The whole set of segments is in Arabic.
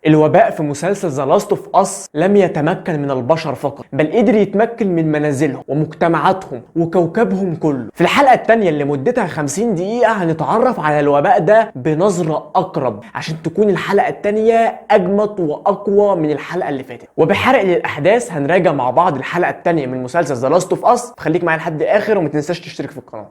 الوباء في مسلسل ذا لاست اوف اس لم يتمكن من البشر فقط، بل قدر يتمكن من منازلهم ومجتمعاتهم وكوكبهم كله. في الحلقة الثانية اللي مدتها 50 دقيقة هنتعرف على الوباء ده بنظرة أقرب عشان تكون الحلقة الثانية أجمد وأقوى من الحلقة اللي فاتت. وبحرق للأحداث هنراجع مع بعض الحلقة الثانية من مسلسل ذا لاست اوف اس، خليك معايا لحد الآخر وما تنساش تشترك في القناة.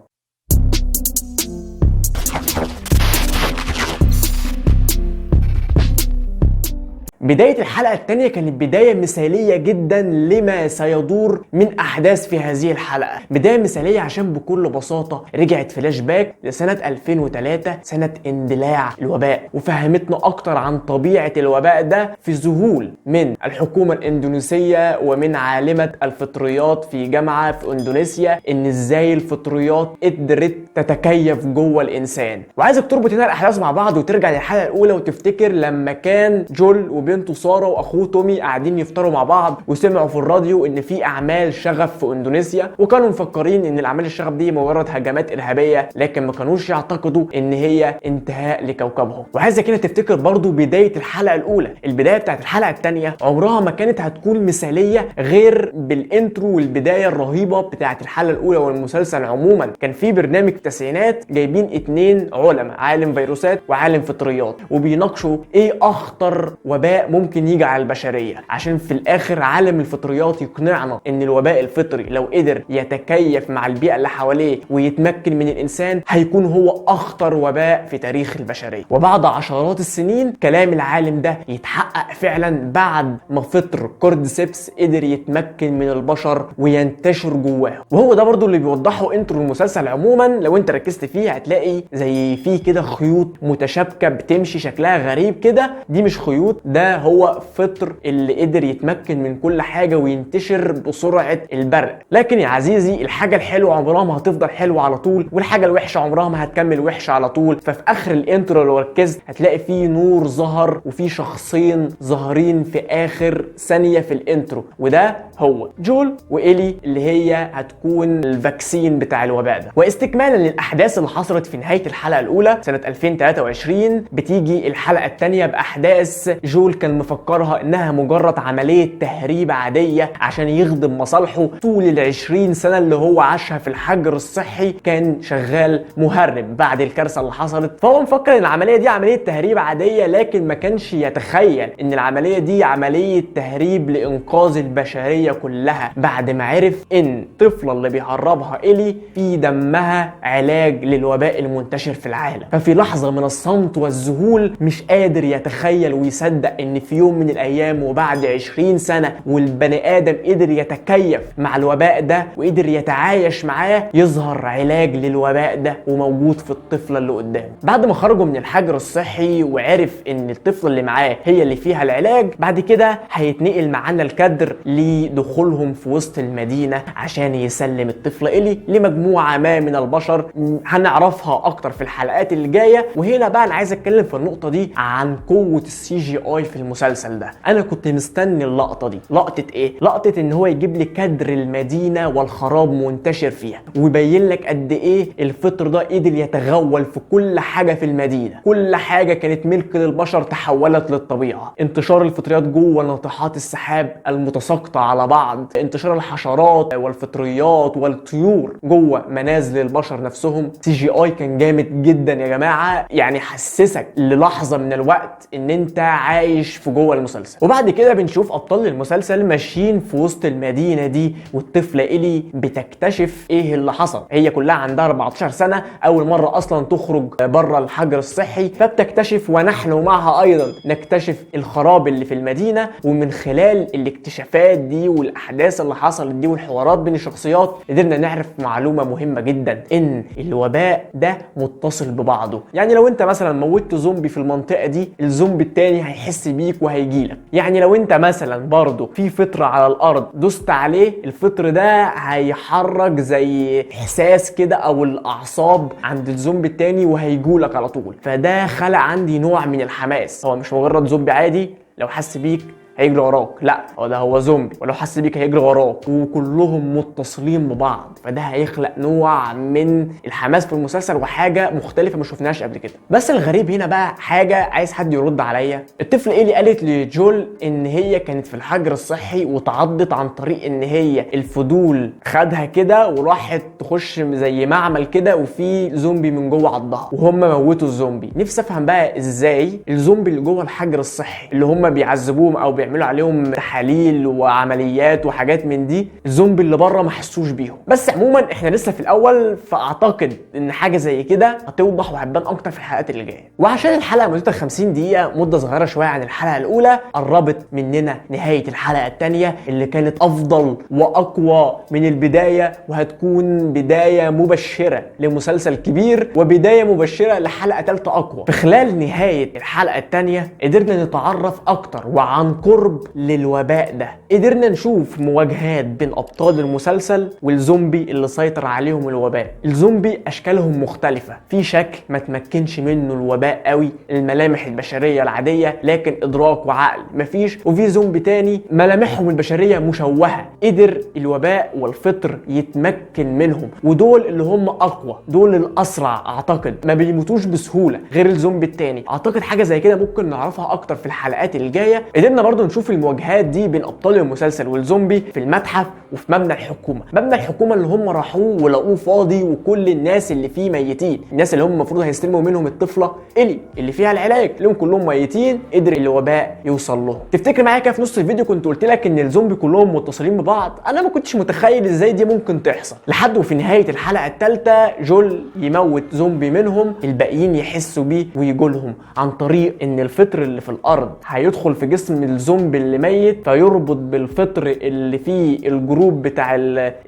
بداية الحلقة الثانية كانت بداية مثالية جدا لما سيدور من أحداث في هذه الحلقة. بداية مثالية عشان بكل بساطة رجعت فلاش باك لسنة 2003، سنة اندلاع الوباء، وفهمتنا أكتر عن طبيعة الوباء ده في ذهول من الحكومة الإندونيسية ومن عالمة الفطريات في جامعة في إندونيسيا إن إزاي الفطريات قدرت تتكيف جوه الإنسان. وعايزك تربط هنا الأحداث مع بعض وترجع للحلقة الأولى وتفتكر لما كان جول بنته سارة واخوه تومي قاعدين يفطروا مع بعض وسمعوا في الراديو ان في اعمال شغف في اندونيسيا، وكانوا مفكرين ان الاعمال الشغف دي مجرد هجمات ارهابيه، لكن ما كانوش يعتقدوا ان هي انتهاء لكوكبهم. وعايزك كده تفتكر برضو بدايه الحلقه الاولى. البدايه بتاعت الحلقه الثانيه عمرها ما كانت هتكون مثاليه غير بالانترو والبدايه الرهيبه بتاعت الحلقه الاولى. والمسلسل عموما كان في برنامج التسعينات جايبين 2 علماء، عالم فيروسات وعالم فطريات، وبيناقشوا ايه اخطر وباء ممكن يجي على البشرية، عشان في الاخر عالم الفطريات يقنعنا ان الوباء الفطري لو قدر يتكيف مع البيئة اللي حواليه ويتمكن من الانسان هيكون هو اخطر وباء في تاريخ البشرية. وبعد عشرات السنين كلام العالم ده يتحقق فعلا بعد ما فطر كورديسيبس قدر يتمكن من البشر وينتشر جواه. وهو ده برضو اللي بيوضحه انترو المسلسل عموما. لو انت ركزت فيه هتلاقي زي فيه كده خيوط متشابكة بتمشي شكلها غريب كده، دي مش خيوط، ده هو فطر اللي قدر يتمكن من كل حاجة وينتشر بسرعة البرق. لكن يا عزيزي الحاجة الحلوة عمرها ما هتفضل حلوة على طول، والحاجة الوحشة عمرها ما هتكمل وحشة على طول. ففي اخر الانترو لو ركزت هتلاقي فيه نور ظهر وفي شخصين ظاهرين في اخر ثانية في الانترو، وده هو جول وإيلي اللي هي هتكون الفاكسين بتاع الوباء ده. واستكمالا للاحداث اللي حصلت في نهاية الحلقة الاولى سنة 2023 بتيجي الحلقة الثانية باحداث جول كان مفكرها انها مجرد عملية تهريب عادية عشان يخدم مصالحه. طول ال20 سنة اللي هو عاشها في الحجر الصحي كان شغال مهرب بعد الكارثة اللي حصلت، فهو مفكر ان العملية دي عملية تهريب عادية، لكن ما كانش يتخيل ان العملية دي عملية تهريب لإنقاذ البشرية كلها، بعد ما عرف ان الطفلة اللي بيهربها إيلي في دمها علاج للوباء المنتشر في العالم. ففي لحظة من الصمت والذهول مش قادر يتخيل ويصدق ان في يوم من الايام وبعد 20 سنة والبني ادم قدر يتكيف مع الوباء ده وقدر يتعايش معاه، يظهر علاج للوباء ده وموجود في الطفلة اللي قدامه. بعد ما خرجوا من الحجر الصحي وعرف ان الطفلة اللي معاه هي اللي فيها العلاج، بعد كده هيتنقل معانا الكادر لدخولهم في وسط المدينة عشان يسلم الطفلة إيلي لمجموعة ما من البشر هنعرفها اكتر في الحلقات اللي جاية. وهنا بقى انا عايز اتكلم في النقطة دي عن قوة السي جي اي في المسلسل ده. انا كنت مستني اللقطة دي. لقطة ايه؟ لقطة ان هو يجيب لي كادر المدينة والخراب منتشر فيها ويبين لك قد ايه الفطر ده قدر يتغول في كل حاجة في المدينة. كل حاجة كانت ملك للبشر تحولت للطبيعة. انتشار الفطريات جوه ناطحات السحاب المتساقطة على بعض، انتشار الحشرات والفطريات والطيور جوه منازل البشر نفسهم. سي جي اي كان جامد جدا يا جماعة، يعني حسسك للحظة من الوقت ان انت عايش في جوه المسلسل. وبعد كده بنشوف ابطال المسلسل ماشيين في وسط المدينة دي، والطفلة إيلي بتكتشف ايه اللي حصل. هي كلها عندها 14 سنة، اول مرة اصلا تخرج بره الحجر الصحي، فبتكتشف ونحن معها ايضا نكتشف الخراب اللي في المدينة. ومن خلال الاكتشافات دي والاحداث اللي حصلت دي والحوارات بين الشخصيات قدرنا نعرف معلومة مهمة جدا، ان الوباء ده متصل ببعضه. يعني لو انت مثلا موتت زومبي في المنطقة دي، الزومبي التاني هيحس بيك وهيجيلك. يعني لو انت مثلا برضو في فطر على الارض دوست عليه، الفطر ده هيحرك زي احساس كده او الاعصاب عند الزومبي التاني وهيجولك على طول. فده خلق عندي نوع من الحماس. هو مش مجرد زومبي عادي، لو حس بيك هيجري وراك، لا هو ده هو زومبي، ولو حس بيك هيجري وراك، وكلهم متصلين ببعض. فده هيخلق نوع من الحماس في المسلسل وحاجه مختلفه ما شفناهاش قبل كده. بس الغريب هنا بقى حاجه عايز حد يرد عليا. الطفل إيلي قالت لجول ان هي كانت في الحجر الصحي وتعضت عن طريق ان هي الفضول خدها كده وراحت تخش زي معمل كده وفي زومبي من جوه عضها وهم موتوا الزومبي. نفسي افهم بقى ازاي الزومبي اللي جوه الحجر الصحي اللي هم بيعذبوهم او بيعملوا عليهم تحاليل وعمليات وحاجات من دي، الزومبي اللي بره ما حسوش بيهم. بس عموما احنا لسه في الاول، فاعتقد ان حاجه زي كده هتوضح وهتبان اكتر في الحلقات اللي جايه. وعشان الحلقه مدتها 50 دقيقه، مده صغيره شويه عن الحلقه الاولى، قربت مننا نهايه الحلقه الثانيه اللي كانت افضل واقوى من البدايه، وهتكون بدايه مبشره لمسلسل كبير وبدايه مبشره لحلقه ثالثه اقوى. في خلال نهايه الحلقه الثانيه قدرنا نتعرف اكتر وعن قرب للوباء ده، قدرنا نشوف مواجهات بين ابطال المسلسل والزومبي اللي سيطر عليهم الوباء. الزومبي اشكالهم مختلفه، في شكل ما تمكنش منه الوباء قوي، الملامح البشريه العاديه لكن ادراك وعقل مفيش، وفي زومبي تاني ملامحهم البشريه مشوهه، قدر الوباء والفطر يتمكن منهم، ودول اللي هم اقوى، دول الاسرع، اعتقد ما بيموتوش بسهوله غير الزومبي التاني. اعتقد حاجه زي كده ممكن نعرفها اكتر في الحلقات الجايه. قدرنا برضو نشوف المواجهات دي بين ابطال المسلسل والزومبي في المتحف وفي مبنى الحكومه، مبنى الحكومه اللي هم راحوه ولقوه فاضي وكل الناس اللي فيه ميتين، الناس اللي هم المفروض هيستلموا منهم الطفله إيلي اللي فيها العلاج لهم كلهم ميتين، قدر الوباء يوصل لهم. تفتكر معايا كده في نص الفيديو كنت قلت لك ان الزومبي كلهم متصلين ببعض؟ انا ما كنتش متخيل ازاي دي ممكن تحصل، لحد وفي نهايه الحلقه الثالثه جول يموت زومبي منهم، الباقيين يحسوا بيه ويجولهم عن طريق ان الفطر اللي في الارض هيدخل في جسم الزومبي اللي ميت فيربط بالفطر اللي فيه الجروب بتاع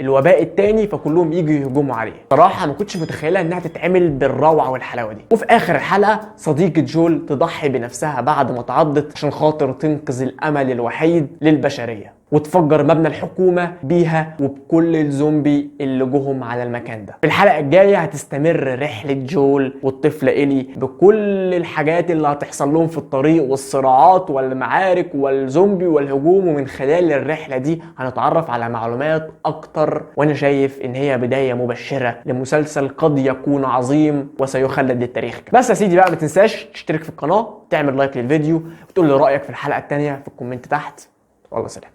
الوباء التاني، فكلهم يجوا يهجموا عليه. صراحه ما كنتش متخيلها انها تتعمل بالروعه والحلاوه دي. وفي اخر الحلقه صديقه جول تضحي بنفسها بعد ما تعضت عشان خاطر تنقذ الامل الوحيد للبشريه، وتفجر مبنى الحكومة بيها وبكل الزومبي اللي جوهم على المكان ده. في الحلقة الجاية هتستمر رحلة جول والطفلة إيلي بكل الحاجات اللي هتحصل لهم في الطريق والصراعات والمعارك والزومبي والهجوم، ومن خلال الرحلة دي هنتعرف على معلومات أكتر، وأنا شايف إن هي بداية مبشرة لمسلسل قد يكون عظيم وسيخلد للتاريخ. بس يا سيدي بقى ما تنساش تشترك في القناة، تعمل لايك للفيديو، وتقول لي رأيك في الحلقة التانية في الكومنت تحت. والله سلام.